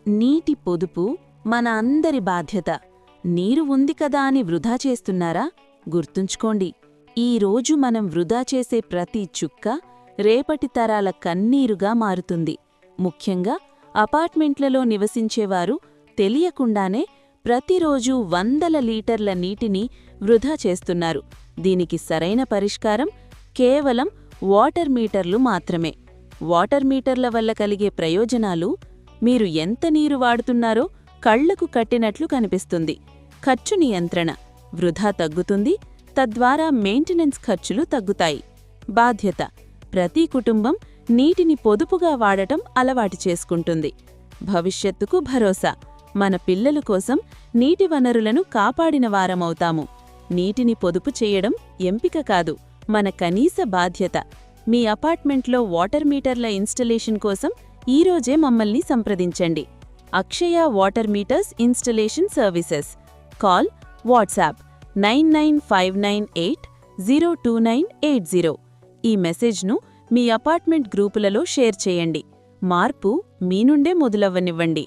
నీటి పొదుపు మన అందరి బాధ్యత. నీరు ఉంది కదా అని వృధా చేస్తున్నారా? గుర్తుంచుకోండి, ఈరోజు మనం వృధా చేసే ప్రతి చుక్క రేపటి తరాల కన్నీరుగా మారుతుంది. ముఖ్యంగా అపార్ట్మెంట్లలో నివసించేవారు తెలియకుండానే ప్రతిరోజూ వందల లీటర్ల నీటిని వృధా చేస్తున్నారు. దీనికి సరైన పరిష్కారం కేవలం వాటర్ మీటర్లు మాత్రమే. వాటర్ మీటర్ల వల్ల కలిగే ప్రయోజనాలు: మీరు ఎంత నీరు వాడుతున్నారో కళ్లకు కట్టినట్లు కనిపిస్తుంది. ఖర్చు నియంత్రణ: వృధా తగ్గుతుంది, తద్వారా మెయింటెనెన్స్ ఖర్చులు తగ్గుతాయి. బాధ్యత: ప్రతి కుటుంబం నీటిని పొదుపుగా వాడటం అలవాటు చేసుకుంటుంది. భవిష్యత్తుకు భరోసా: మన పిల్లల కోసం నీటి వనరులను కాపాడిన వారమవుతాము. నీటిని పొదుపు చేయడం ఎంపిక కాదు, మన కనీస బాధ్యత. మీ అపార్ట్మెంట్లో వాటర్ మీటర్ల ఇన్స్టలేషన్ కోసం ఈరోజే మమ్మల్ని సంప్రదించండి. Akshaya water meters installation services. Call WhatsApp 9959802980. ఈ మెసేజ్ను మీ అపార్ట్మెంట్ గ్రూపులలో షేర్ చేయండి. మార్పు మీ నుండే మొదలవ్వనివ్వండి.